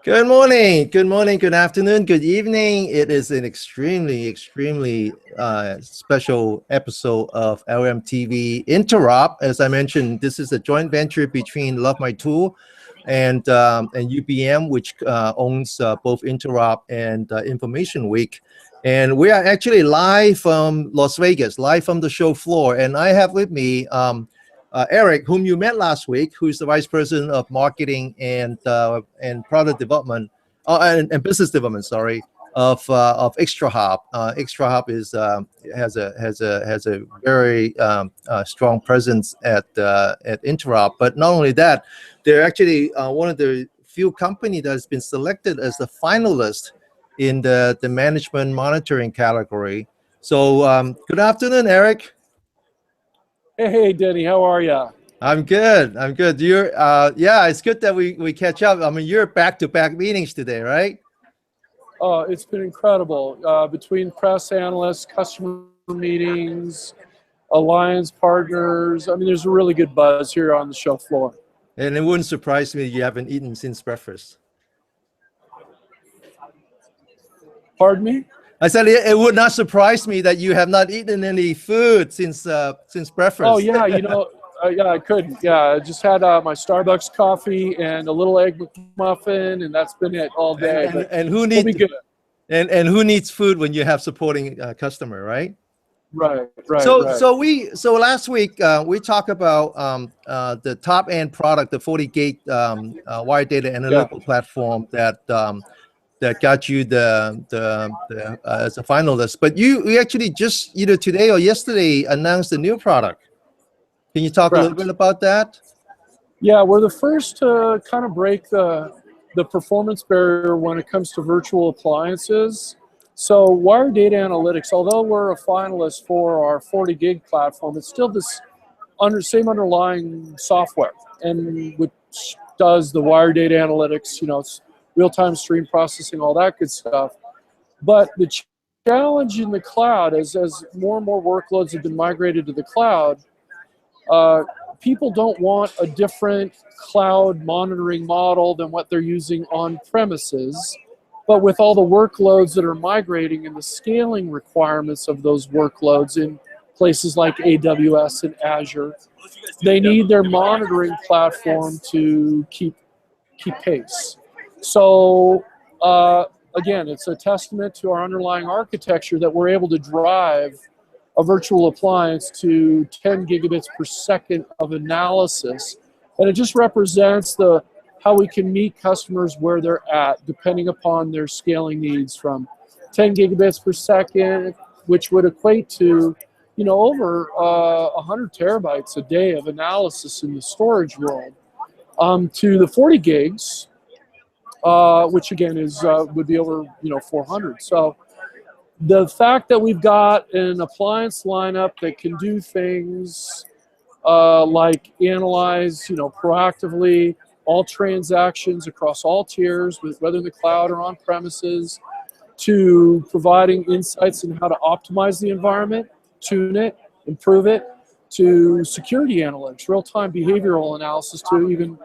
Good morning, good afternoon, good evening. It is an extremely special episode of LMTV Interop. As I mentioned, this is a joint venture between Love My Tool and UBM, which owns both Interop and Information Week. And we are actually live from Las Vegas, live from the show floor. And I have with me Erik, whom you met last week, who's the Vice President of Marketing and Product Development, and Business Development, sorry, of ExtraHop. ExtraHop has a very strong presence at Interop. But not only that, they're actually one of the few companies that has been selected as the finalist in the management monitoring category. So good afternoon, Erik. Hey, Denny, how are you? I'm good. I'm good. You're yeah, it's good that we catch up. I mean, you're back-to-back meetings today, right? Oh, it's been incredible. Between press analysts, customer meetings, alliance partners. I mean, there's a really good buzz here on the show floor. And it wouldn't surprise me you haven't eaten since breakfast. Pardon me? I said it would not surprise me that you have not eaten any food since breakfast. Oh yeah, yeah, I couldn't. Yeah, I just had my Starbucks coffee and a little egg McMuffin, and that's been it all day. And who needs and who needs food when you have supporting customer, right? Right. So last week we talked about the top end product, the 40 gig wire data analytical platform that got you as a finalist. But you actually just either today or yesterday announced a new product. Can you talk a little bit about that? Yeah, we're the first to kind of break the performance barrier when it comes to virtual appliances. So wire data analytics, although we're a finalist for our 40 gig platform, it's still this same underlying software, and which does the wire data analytics, it's real-time stream processing, all that good stuff. But the challenge in the cloud is as more and more workloads have been migrated to the cloud, people don't want a different cloud monitoring model than what they're using on premises. But with all the workloads that are migrating and the scaling requirements of those workloads in places like AWS and Azure, they need their monitoring platform to keep pace. So again, it's a testament to our underlying architecture that we're able to drive a virtual appliance to 10 gigabits per second of analysis. And it just represents how we can meet customers where they're at, depending upon their scaling needs, from 10 gigabits per second, which would equate to over 100 terabytes a day of analysis in the storage world, to the 40 gigs, which again would be over 400. So the fact that we've got an appliance lineup that can do things like analyze proactively all transactions across all tiers, whether in the cloud or on premises, to providing insights in how to optimize the environment, tune it, improve it, to security analytics, real-time behavioral analysis, to even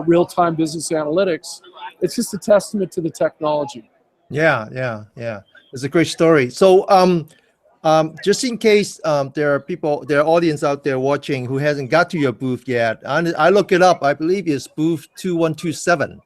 real-time business analytics. It's just a testament to the technology. Yeah. It's a great story. So just in case there are audience out there watching who hasn't got to your booth yet, I look it up. I believe it's booth 2127.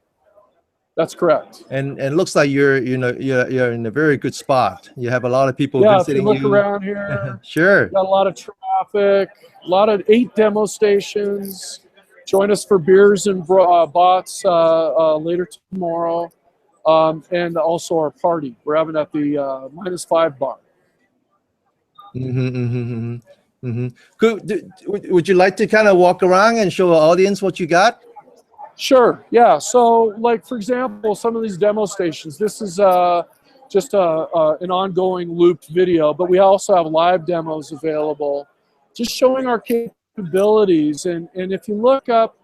That's correct. And looks like you're in a very good spot. You have a lot of people visiting you. If you look around here, sure. Got a lot of traffic, a lot of 8 demo stations. Join us for beers and bots later tomorrow, and also our party. We're having at the -5 bar. Would you like to kind of walk around and show the audience what you got? Sure. Yeah. So, like for example, some of these demo stations. This is just an ongoing looped video, but we also have live demos available, just showing our capabilities. And if you look up,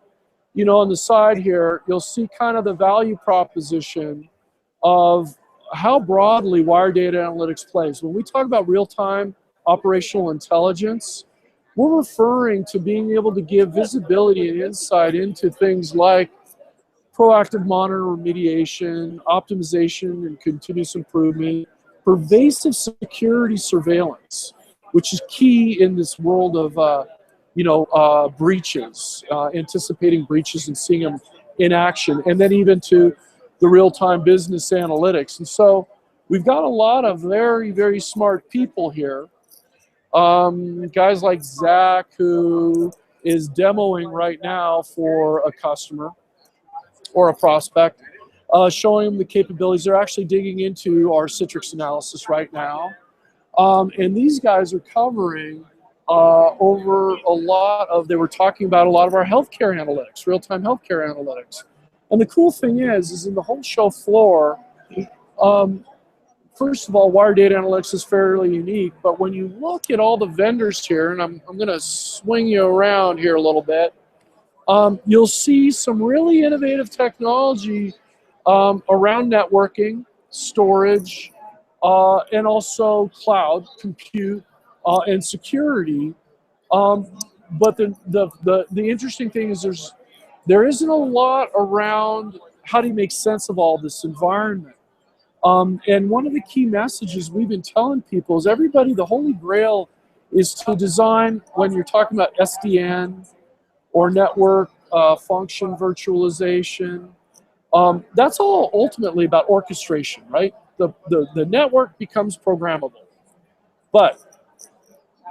on the side here, you'll see kind of the value proposition of how broadly wire data analytics plays. When we talk about real-time operational intelligence, we're referring to being able to give visibility and insight into things like proactive monitor remediation, optimization and continuous improvement, pervasive security surveillance, which is key in this world of breaches, anticipating breaches and seeing them in action, and then even to the real-time business analytics. And so we've got a lot of very, very smart people here. Guys like Zach, who is demoing right now for a customer or a prospect, showing them the capabilities. They're actually digging into our Citrix analysis right now. And these guys are covering over a lot of, they were talking about a lot of our healthcare analytics, real-time healthcare analytics. And the cool thing is in the whole show floor, first of all, wire data analytics is fairly unique, but when you look at all the vendors here, and I'm going to swing you around here a little bit, you'll see some really innovative technology around networking, storage, and also cloud, compute, and security. But the interesting thing is there isn't a lot around how do you make sense of all this environment. And one of the key messages we've been telling people is everybody, the holy grail is to design, when you're talking about SDN or network function virtualization, that's all ultimately about orchestration, right? The network becomes programmable. But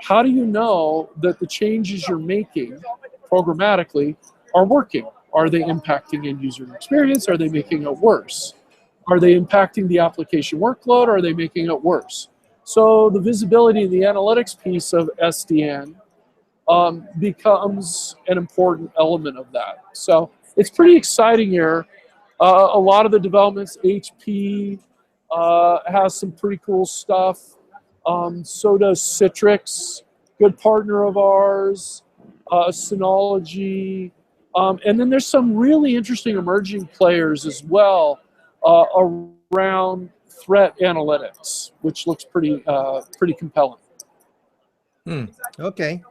how do you know that the changes you're making programmatically are working? Are they impacting end user experience? Are they making it worse? Are they impacting the application workload? Or are they making it worse? So the visibility and the analytics piece of SDN becomes an important element of that. So it's pretty exciting here. A lot of the developments, HP has some pretty cool stuff. So does Citrix, good partner of ours, Synology. And then there's some really interesting emerging players as well around threat analytics, which looks pretty compelling. Okay.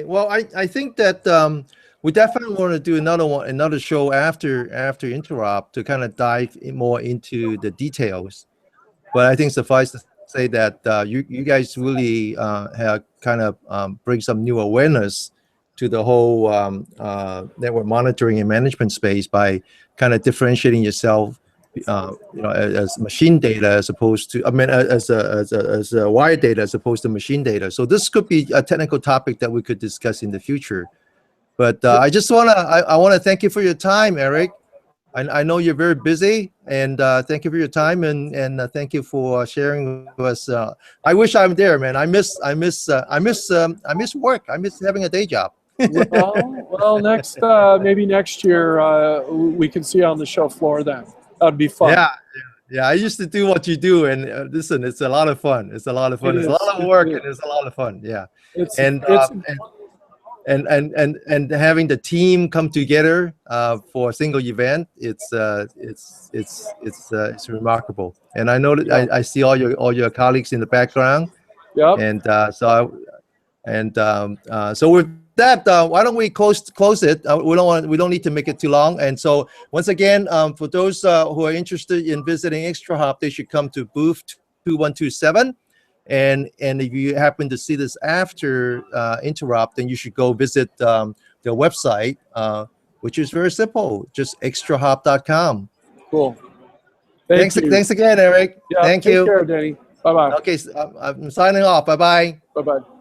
Well, I think that we definitely want to do another show after Interop to kind of dive more into the details. But I think suffice to say that you guys really have kind of bring some new awareness to the whole network monitoring and management space by kind of differentiating yourself, as machine data as opposed to, as a wire data as opposed to machine data. So this could be a technical topic that we could discuss in the future. But I just want to thank you for your time, Erik. I know you're very busy, and thank you for your time, and thank you for sharing with us. I wish I'm there, man. I miss work. I miss having a day job. well, maybe next year we can see you on the show floor then. That'd be fun. Yeah. I used to do what you do, and listen, it's a lot of fun. It's a lot of fun. It's a lot of work, and it's a lot of fun. Yeah. And having the team come together for a single event, it's remarkable. And I know that I see all your colleagues in the background. Yep. And so with that, why don't we close it? We don't need to make it too long. And so once again, for those who are interested in visiting ExtraHop, they should come to booth 2127. And if you happen to see this after Interop, then you should go visit their website, which is very simple, just extrahop.com. Cool. Thanks again, Erik. Yeah, Thank you. Take care, Danny. Bye-bye. Okay, so I'm signing off. Bye-bye. Bye-bye.